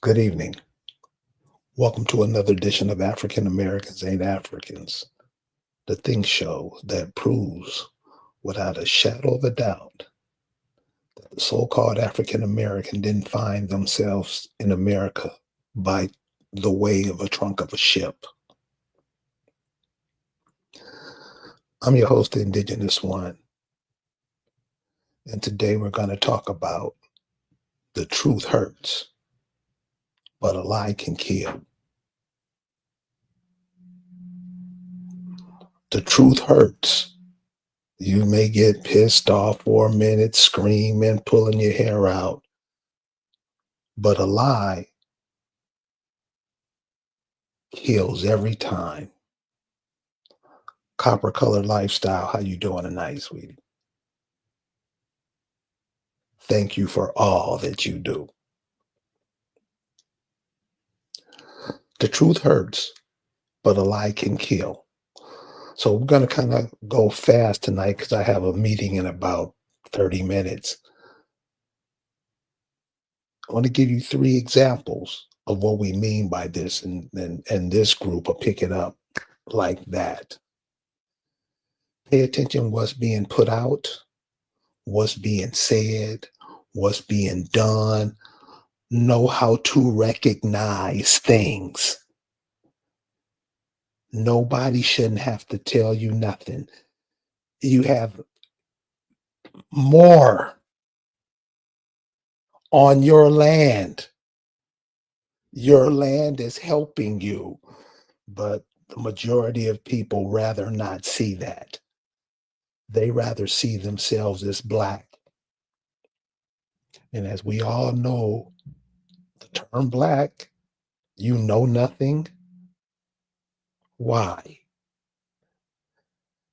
Good evening. Welcome to another edition of African Americans Ain't Africans, the Think Show that proves without a shadow of a doubt that the so called African American didn't find themselves in America by the way of a trunk of a ship. I'm your host, the Indigenous One, and today we're going to talk about the truth hurts, but a lie can kill. The truth hurts. You may get pissed off for a minute, screaming, pulling your hair out, but a lie kills every time. Copper Colored Lifestyle, how you doing tonight, sweetie? Thank you for all that you do. The truth hurts, but a lie can kill. So we're going to kind of go fast tonight because I have a meeting in about 30 minutes. I want to give you 3 examples of what we mean by this, and this group will pick it up like that. Pay attention what's being put out, what's being said, what's being done. Know how to recognize things. Nobody shouldn't have to tell you nothing. You have more on your land. Your land is helping you, but the majority of people rather not see that. They rather see themselves as black. And as we all know, the term black, you know nothing. Why?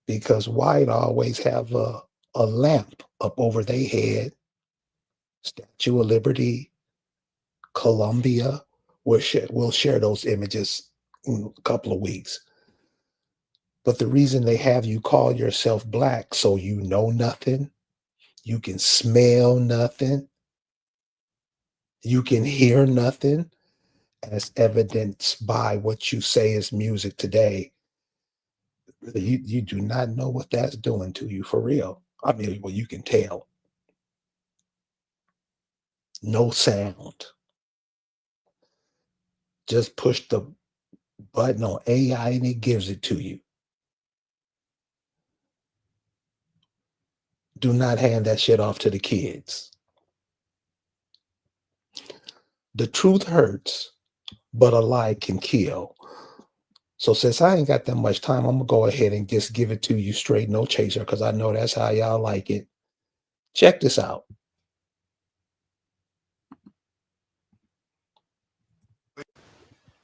Because white always have a lamp up over their head. Statue of Liberty, Columbia. We'll share those images in a couple of weeks. But the reason they have you call yourself black, so you know nothing, you can smell nothing, you can hear nothing, as evidenced by what you say is music today. You do not know what that's doing to you for real. I mean, well, you can tell. No sound. Just push the button on AI and it gives it to you. Do not hand that shit off to the kids. The truth hurts, but a lie can kill. So since I ain't got that much time, I'm gonna go ahead and just give it to you straight, no chaser, because I know that's how y'all like it. Check this out.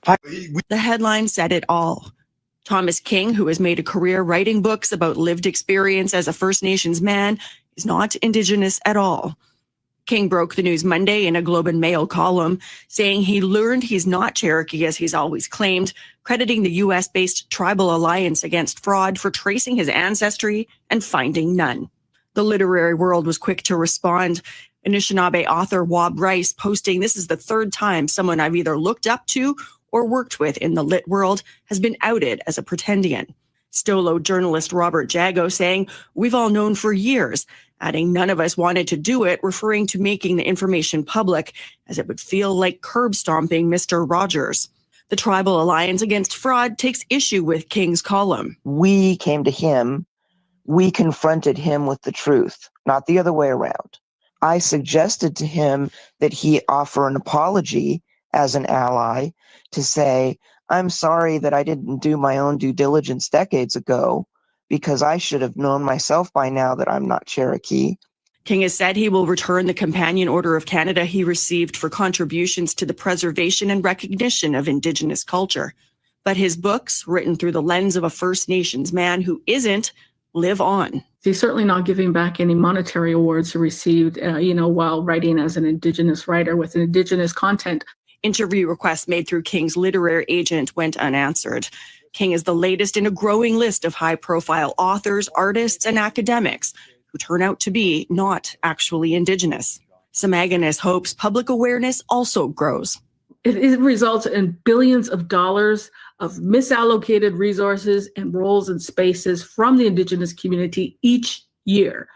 The headline said it all. Thomas King, who has made a career writing books about lived experience as a First Nations man, is not Indigenous at all. King broke the news Monday in a Globe and Mail column, saying he learned he's not Cherokee as he's always claimed, crediting the US-based Tribal Alliance Against Fraud for tracing his ancestry and finding none. The literary world was quick to respond. Anishinaabe author Wab Rice posting, "This is the 3rd time someone I've either looked up to or worked with in the lit world has been outed as a pretendian." Stolo journalist Robert Jago saying, "We've all known for years," adding none of us wanted to do it, referring to making the information public as it would feel like curb stomping Mr. Rogers. The Tribal Alliance Against Fraud takes issue with King's column. We came to him, we confronted him with the truth, not the other way around. I suggested to him that he offer an apology as an ally to say, "I'm sorry that I didn't do my own due diligence decades ago because I should have known myself by now that I'm not Cherokee." King has said he will return the Companion Order of Canada he received for contributions to the preservation and recognition of Indigenous culture. But his books, written through the lens of a First Nations man who isn't, live on. He's certainly not giving back any monetary awards he received, while writing as an Indigenous writer with Indigenous content. Interview requests made through King's literary agent went unanswered. King is the latest in a growing list of high-profile authors, artists, and academics who turn out to be not actually Indigenous. Samaganess hopes public awareness also grows. it results in billions of dollars of misallocated resources and roles and spaces from the Indigenous community each year.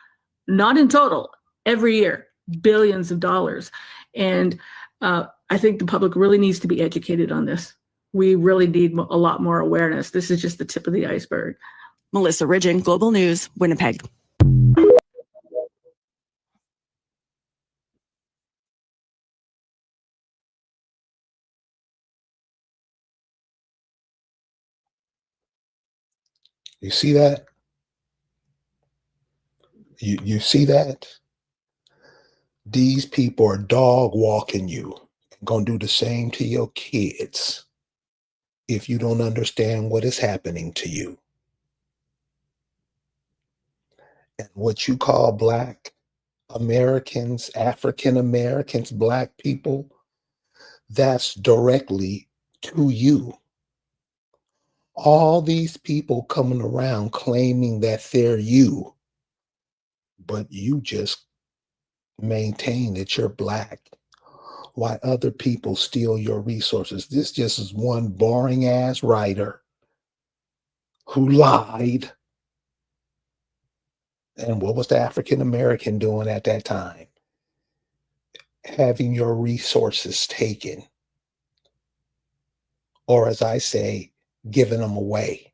Not in total, every year, billions of dollars. And I think the public really needs to be educated on this. We really need a lot more awareness. This is just the tip of the iceberg. Melissa Ridgen, Global News, Winnipeg. You see that? You see that? These people are dog walking you. Gonna do the same to your kids if you don't understand what is happening to you. And what you call Black Americans, African Americans, Black people, that's directly to you. All these people coming around claiming that they're you, but you just maintain that you're Black, while other people steal your resources. This just is one boring ass writer who lied. And what was the African American doing at that time? Having your resources taken, or as I say, giving them away.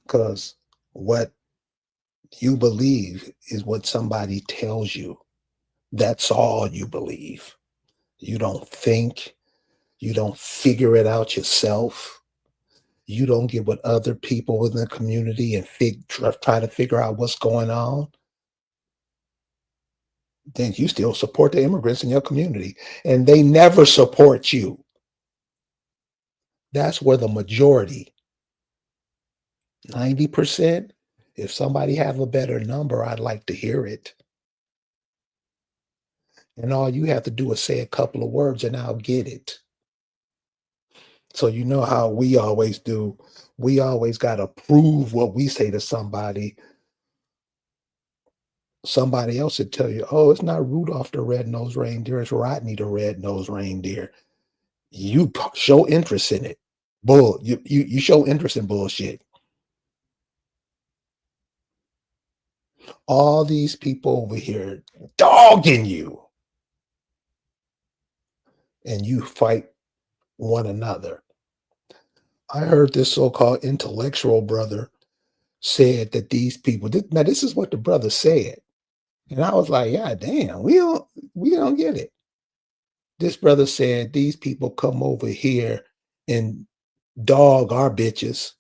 Because what you believe is what somebody tells you. That's all you believe. You don't think. You don't figure it out yourself. You don't get with other people in the community and try to figure out what's going on. Then you still support the immigrants in your community, and they never support you. That's where the majority, 90%, if somebody have a better number, I'd like to hear it. And all you have to do is say a couple of words and I'll get it. So you know how we always do. We always got to prove what we say to somebody. Somebody else would tell you, oh, it's not Rudolph the red-nosed reindeer, it's Rodney the red-nosed reindeer. You show interest in it. You show interest in bullshit. All these people over here dogging you. And you fight one another. I heard this so-called intellectual brother said that these people, now this is what the brother said. And I was like, yeah, damn, we don't get it. This brother said these people come over here and dog our bitches.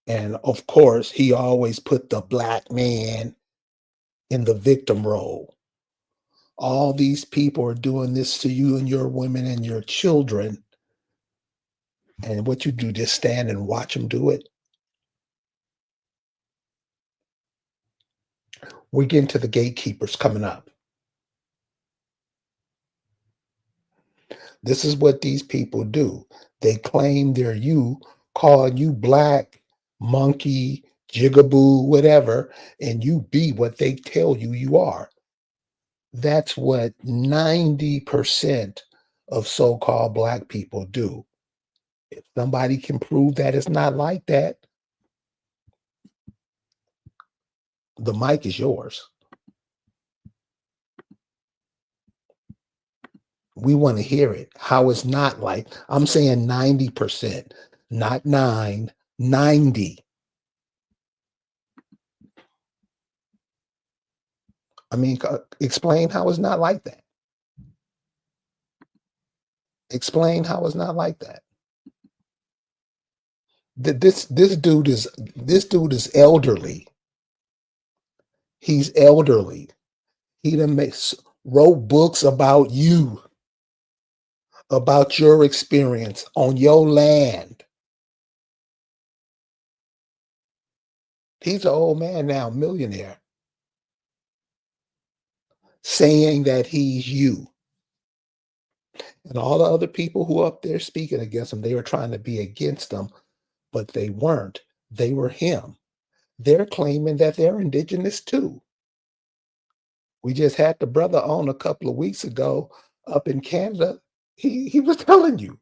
And of course, he always put the Black man in the victim role. All these people are doing this to you and your women and your children. And what you do, just stand and watch them do it. We get into the gatekeepers coming up. This is what these people do. They claim they're you, call you Black, monkey, jigaboo, whatever, and you be what they tell you you are. That's what 90% of so-called Black people do. If somebody can prove that it's not like that, the mic is yours. We want to hear it. How it's not like, I'm saying 90%, not 9, 90. I mean, explain how it's not like that. Explain how it's not like that. This dude is elderly. He's elderly. He done wrote books about you, about your experience on your land. He's an old man now, millionaire, saying that he's you. And all the other people who are up there speaking against him, they were trying to be against him, but they weren't. They were him. They're claiming that they're indigenous too. We just had the brother on a couple of weeks ago up in Canada. He was telling you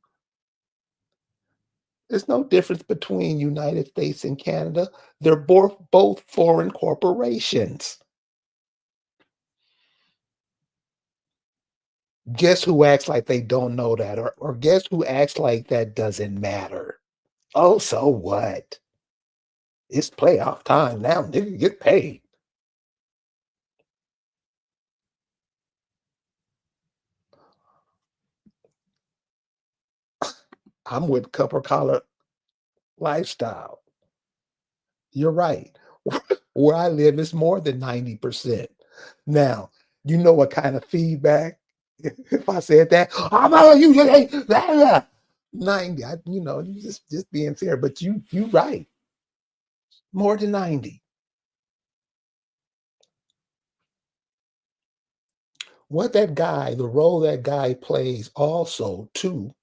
there's no difference between United States and Canada. They're both foreign corporations. Guess who acts like they don't know that? Or guess who acts like that doesn't matter? Oh, so what? It's playoff time now. Nigga get paid. I'm with Copper Collar lifestyle. You're right. Where I live is more than 90%. Now, you know what kind of feedback? If I said that, I'm out you just ain't blah, blah. 90. You just being fair, but you right. More than 90. What that guy, the role that guy plays also too,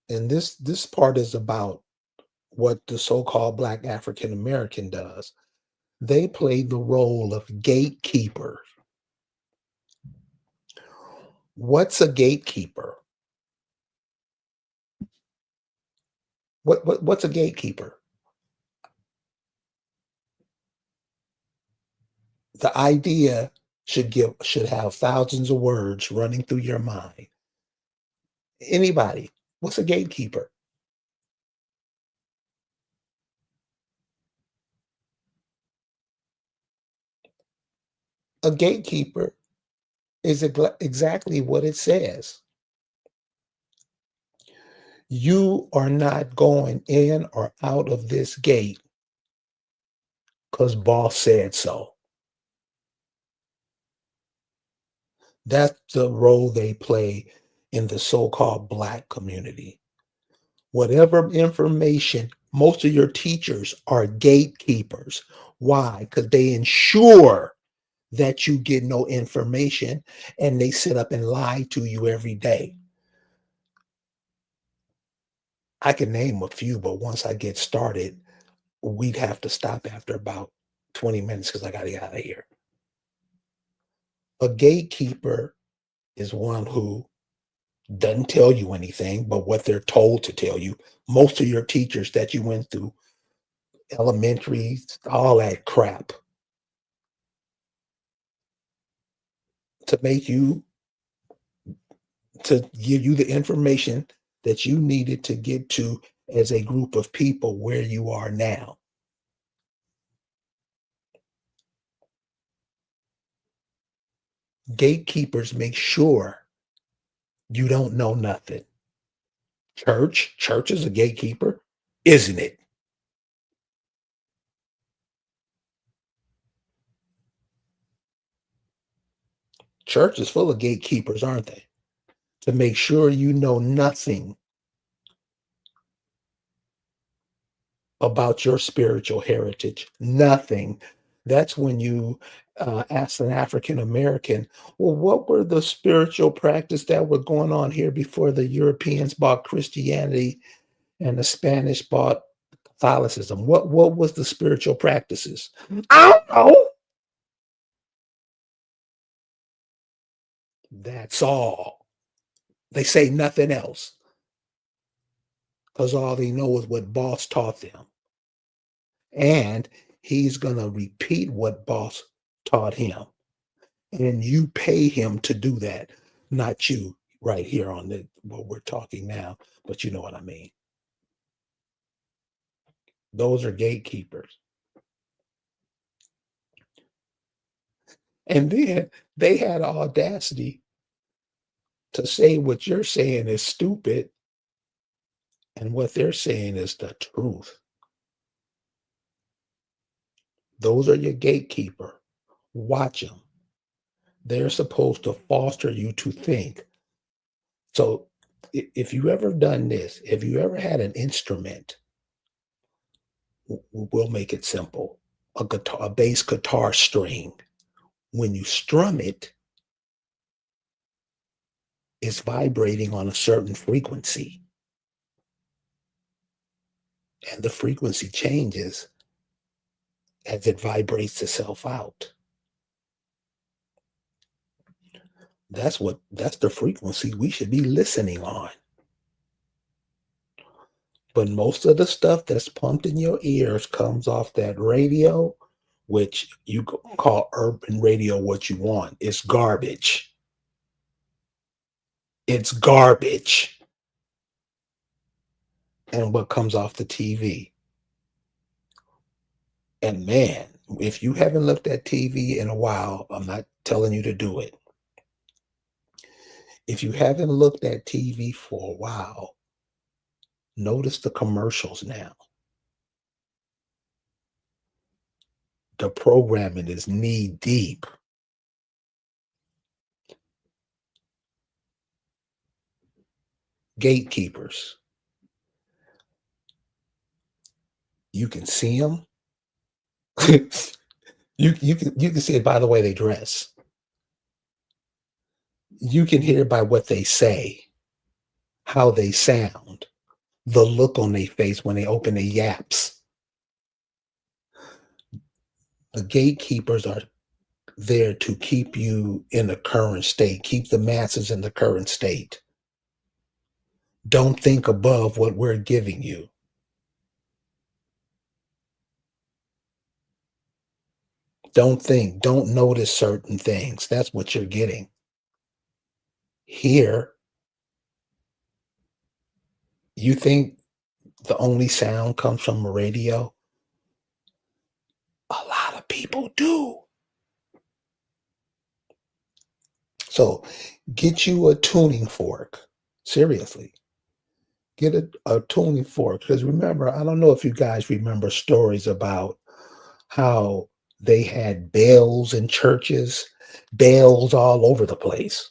and this part is about what the so-called Black African American does. They play the role of gatekeeper. What's a gatekeeper? What's a gatekeeper? The idea should have thousands of words running through your mind. Anybody, what's a gatekeeper? A gatekeeper is exactly what it says. You are not going in or out of this gate because boss said so. That's the role they play in the so-called Black community. Whatever information, most of your teachers are gatekeepers. Why? Because they ensure that you get no information and they sit up and lie to you every day. I can name a few, but once I get started, we'd have to stop after about 20 minutes because I got to get out of here. A gatekeeper is one who doesn't tell you anything but what they're told to tell you. Most of your teachers that you went through, elementary, all that crap, to make you, to give you the information that you needed to get to as a group of people where you are now. Gatekeepers make sure you don't know nothing. Church is a gatekeeper, isn't it? Church is full of gatekeepers, aren't they? To make sure you know nothing about your spiritual heritage. Nothing. That's when you ask an African American, well, what were the spiritual practice that were going on here before the Europeans bought Christianity and the Spanish bought Catholicism? What was the spiritual practices? I don't know. That's all. They say nothing else because all they know is what boss taught them. And he's going to repeat what boss taught him. And you pay him to do that, not you right here on what we're talking now, but you know what I mean. Those are gatekeepers. And then they had audacity to say what you're saying is stupid and what they're saying is the truth. Those are your gatekeeper. Watch them. They're supposed to foster you to think. So if you ever done this, if you ever had an instrument, we'll make it simple. A bass guitar string. When you strum it, it's vibrating on a certain frequency. And the frequency changes as it vibrates itself out. That's the frequency we should be listening on. But most of the stuff that's pumped in your ears comes off that radio, which you call urban radio what you want. It's garbage. It's garbage. And what comes off the TV. And man, if you haven't looked at TV in a while, I'm not telling you to do it. If you haven't looked at TV for a while, notice the commercials now. The programming is knee deep. Gatekeepers. You can see them. you can see it by the way they dress. You can hear it by what they say, how they sound, the look on their face when they open their yaps. The gatekeepers are there to keep you in the current state, keep the masses in the current state. Don't think above what we're giving you. Don't notice certain things. That's what you're getting. Here, you think the only sound comes from a radio? A lot of people do. So get you a tuning fork. Seriously. Get a tuning fork. Because remember, I don't know if you guys remember stories about how they had bells in churches, bells all over the place.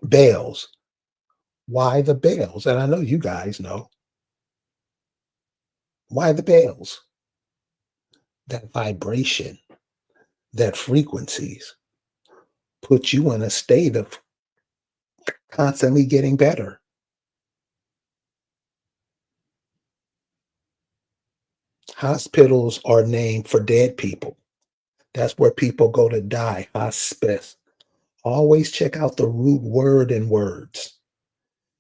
Bells. Why the bells? And I know you guys know. Why the bells? That vibration, that frequencies put you in a state of constantly getting better. Hospitals are named for dead people. That's where people go to die. Hospice. Always check out the root word in words,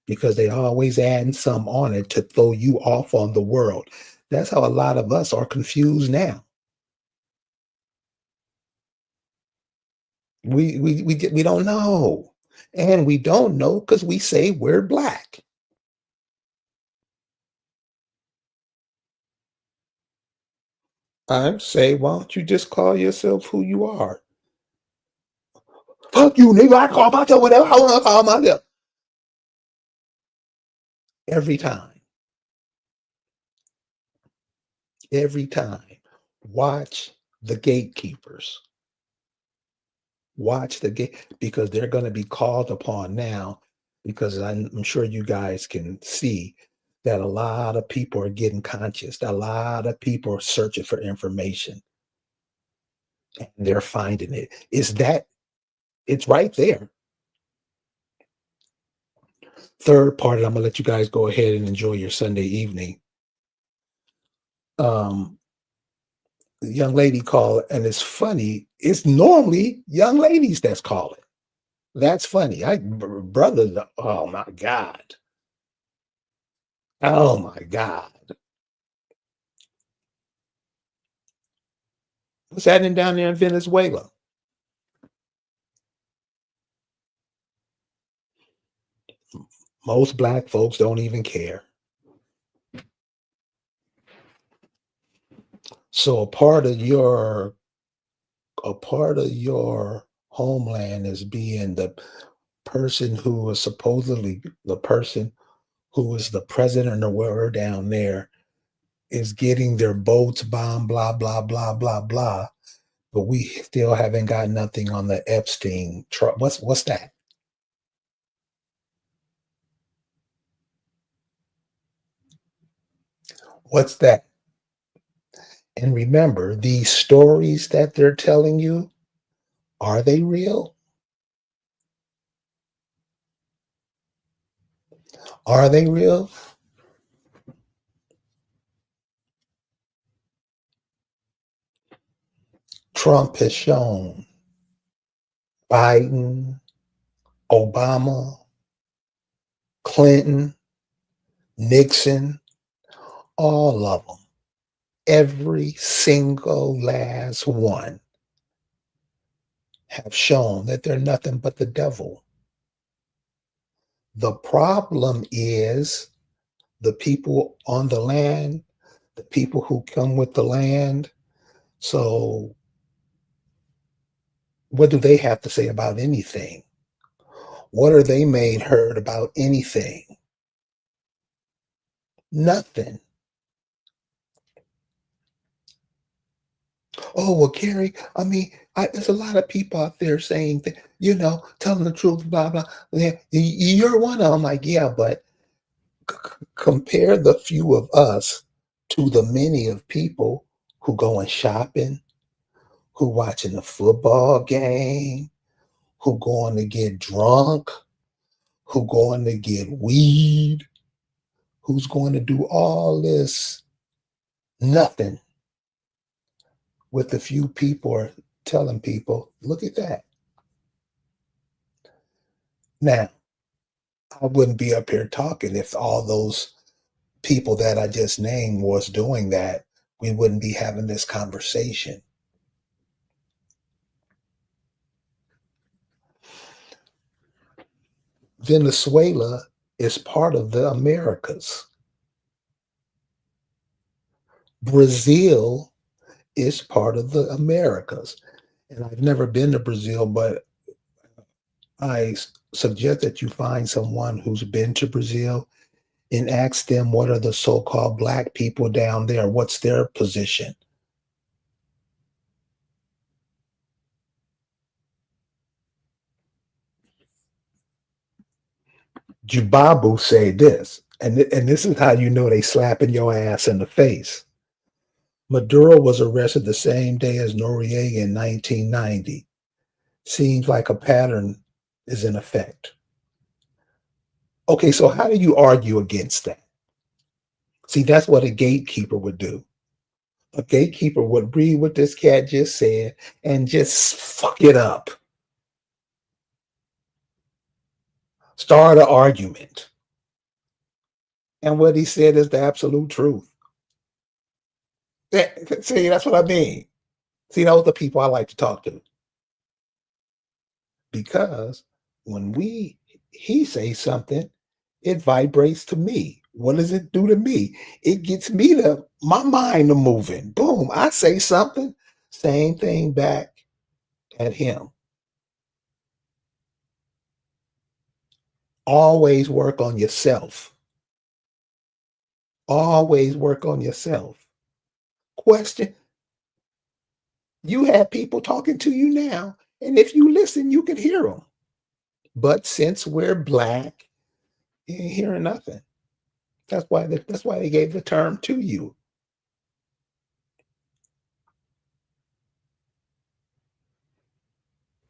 because they always adding some on it to throw you off on the world. That's how a lot of us are confused now. We don't know. And we don't know because we say we're black. I say, why don't you just call yourself who you are? Fuck you, nigga. I call myself whatever I want to call myself. Every time. Every time. Watch the gatekeepers. Watch the gate, because they're going to be called upon now, because I'm sure you guys can see that a lot of people are getting conscious. A lot of people are searching for information. And they're finding it. It's right there. Third part, and I'm going to let you guys go ahead and enjoy your Sunday evening. The young lady called, and it's funny. It's normally young ladies that's calling. That's funny. Brother, oh my God. Oh my God. What's happening down there in Venezuela? Most black folks don't even care. So a part of your homeland is being the person who is supposedly the person who is the president or whatever down there is getting their boats bombed, blah, blah, blah, blah, blah. But we still haven't got nothing on the Epstein truck. What's that? What's that? And remember, these stories that they're telling you, are they real? Are they real? Trump has shown, Biden, Obama, Clinton, Nixon, all of them, every single last one have shown that they're nothing but the devil. The problem is the people on the land, the people who come with the land. So, what do they have to say about anything? What are they made heard about anything? Nothing. Oh, well, Carrie, I mean, there's a lot of people out there saying that, telling the truth, blah, blah. Yeah, you're one of them. Like, yeah, but compare the few of us to the many of people who going shopping, who watching the football game, who going to get drunk, who going to get weed, who's going to do all this nothing with the few people are telling people, look at that. Now, I wouldn't be up here talking if all those people that I just named was doing that. We wouldn't be having this conversation. Venezuela is part of the Americas. Brazil is part of the Americas. And I've never been to Brazil, but I suggest that you find someone who's been to Brazil and ask them what are the so-called black people down there? What's their position? Jubabu say this, and this is how you know they slapping your ass in the face. Maduro was arrested the same day as Noriega in 1990. Seems like a pattern is in effect. Okay, so how do you argue against that? See, that's what a gatekeeper would do. A gatekeeper would read what this cat just said and just fuck it up. Start an argument. And what he said is the absolute truth. See, that's what I mean. See, those are the people I like to talk to. Because when he says something, it vibrates to me. What does it do to me? It gets me my mind to moving. Boom. I say something, same thing back at him. Always work on yourself. Always work on yourself. Question. You have people talking to you now, and if you listen, you can hear them. But since we're black, you ain't hearing nothing. That's why they gave the term to you.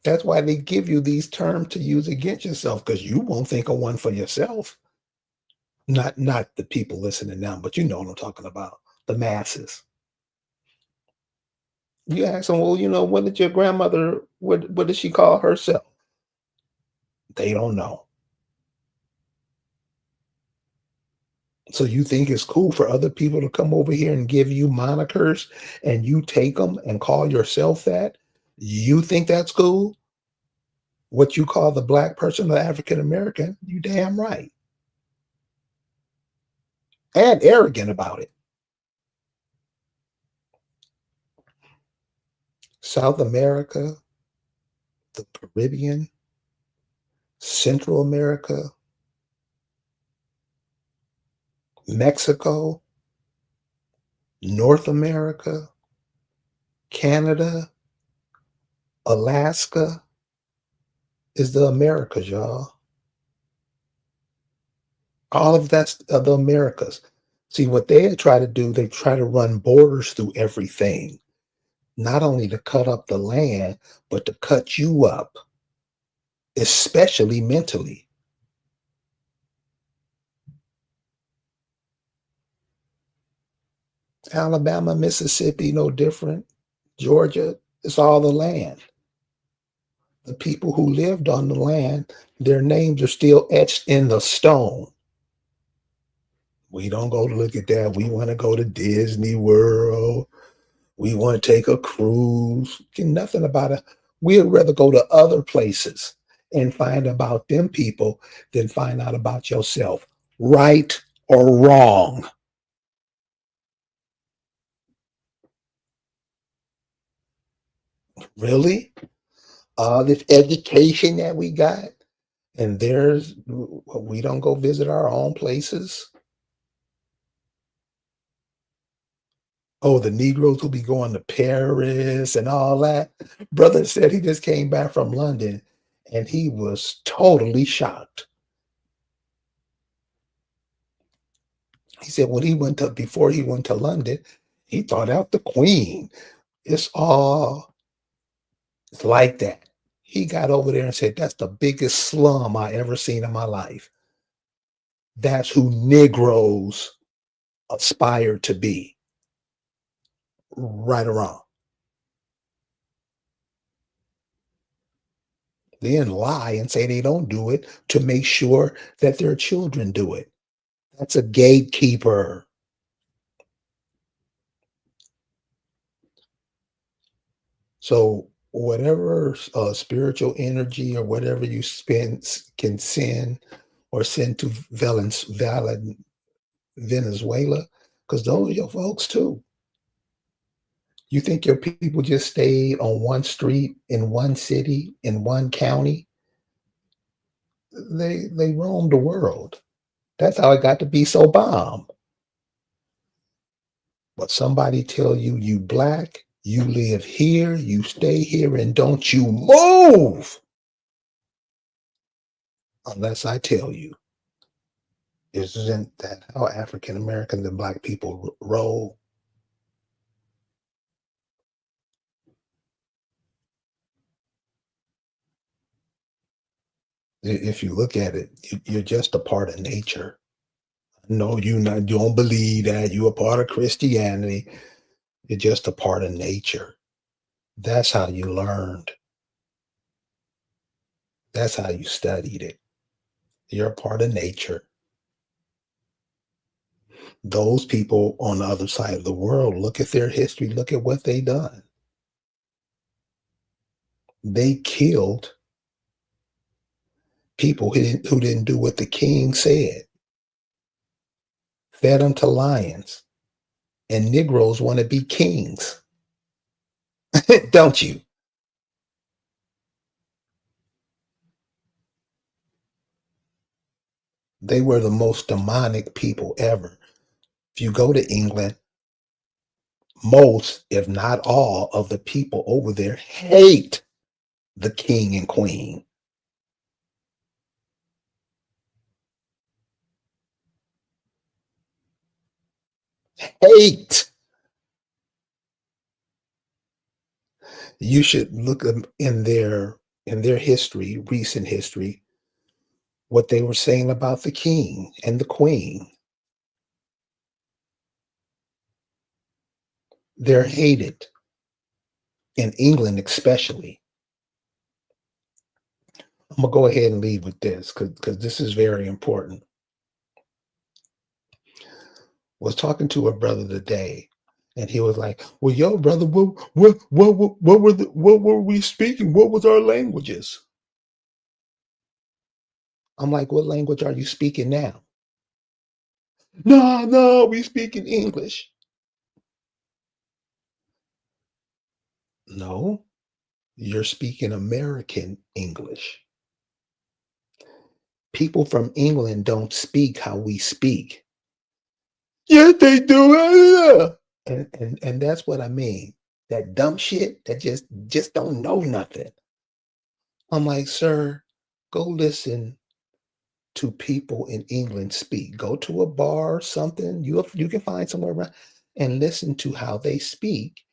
That's why they give you these terms to use against yourself, because you won't think of one for yourself. Not the people listening now, but you know what I'm talking about, the masses. You ask them, well, what did your grandmother, what did she call herself? They don't know. So you think it's cool for other people to come over here and give you monikers and you take them and call yourself that? You think that's cool? What you call the black person, the African American, you damn right. And arrogant about it. South America, the Caribbean, Central America, Mexico, North America, Canada, Alaska is the Americas, y'all. All of that's the Americas. See, what they try to do, they try to run borders through everything, not only to cut up the land, but to cut you up, especially mentally. Alabama, Mississippi, no different. Georgia, it's all the land. The people who lived on the land, their names are still etched in the stone. We don't go to look at that. We want to go to Disney World. We want to take a cruise. Nothing about it. We'd rather go to other places and find about them people than find out about yourself, right or wrong. Really? All this education that we got, and we don't go visit our own places. Oh, the Negroes will be going to Paris and all that. Brother said he just came back from London and he was totally shocked. He said before he went to London, he thought out the Queen. It's like that. He got over there and said, that's the biggest slum I ever seen in my life. That's who Negroes aspire to be. Right or wrong. Then lie and say they don't do it to make sure that their children do it. That's a gatekeeper. So whatever spiritual energy or whatever you can send or send to Venezuela, because those are your folks too. You think your people just stayed on one street in one city in one county? They roamed the world. That's how it got to be so bomb. But somebody tell you black, you live here, you stay here, and don't you move unless I tell you. Isn't that how African Americans and black people roll? If you look at it, you're just a part of nature. No, you don't believe that. You're a part of Christianity. You're just a part of nature. That's how you learned. That's how you studied it. You're a part of nature. Those people on the other side of the world, look at their history, look at what they done. They killed people who didn't do what the king said, fed them to lions, and Negroes want to be kings. Don't you? They were the most demonic people ever. If you go to England, most, if not all, of the people over there hate the king and queen. Hate. You should look in their history, recent history, what they were saying about the king and the queen. They're hated in England, especially. I'm gonna go ahead and leave with this because this is very important. Was talking to a brother today, and he was like, "Well, yo, brother, what were we speaking? What was our languages?" I'm like, "What language are you speaking now?" No, we speak in English. No, you're speaking American English. People from England don't speak how we speak. Yes, they do. And that's what I mean. That dumb shit that just don't know nothing. I'm like, sir, go listen to people in England speak. Go to a bar or something. You can find somewhere around and listen to how they speak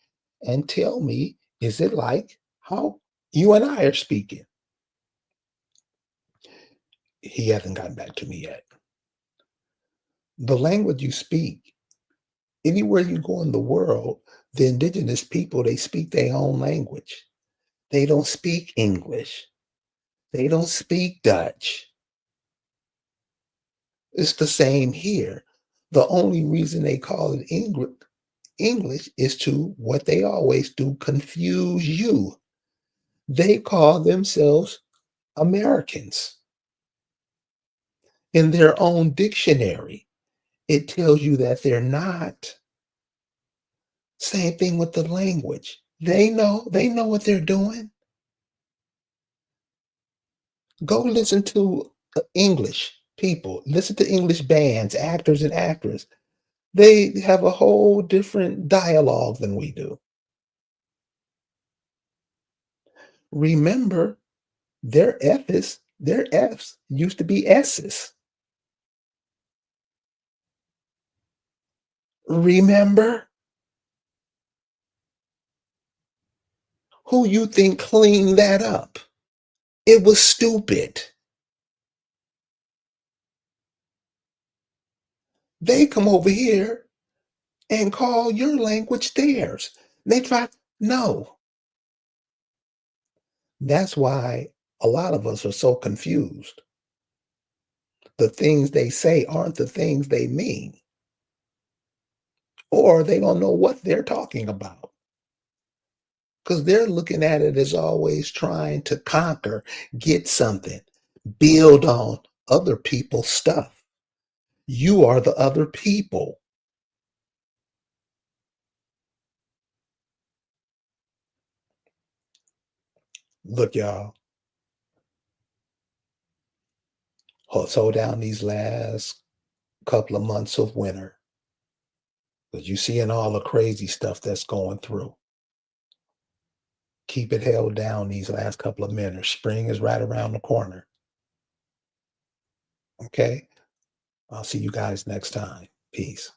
and tell me, is it like how you and I are speaking? He hasn't gotten back to me yet. The language you speak, anywhere you go in the world, the indigenous people, they speak their own language. They don't speak English. They don't speak Dutch. It's the same here. The only reason they call it English is to what they always do, confuse you. They call themselves Americans. In their own dictionary, it tells you that they're not. Same thing with the language. They know what they're doing. Go listen to English people, listen to English bands, actors and actors. They have a whole different dialogue than we do. Remember, their F's used to be S's. Remember? Who you think cleaned that up? It was stupid. They come over here and call your language theirs. They try, no. That's why a lot of us are so confused. The things they say aren't the things they mean, or they don't know what they're talking about because they're looking at it as always trying to conquer, get something, build on other people's stuff. You are the other people. Look, y'all, slow down these last couple of months of winter because you're seeing all the crazy stuff that's going through. Keep it held down these last couple of minutes. Spring is right around the corner. Okay? I'll see you guys next time. Peace.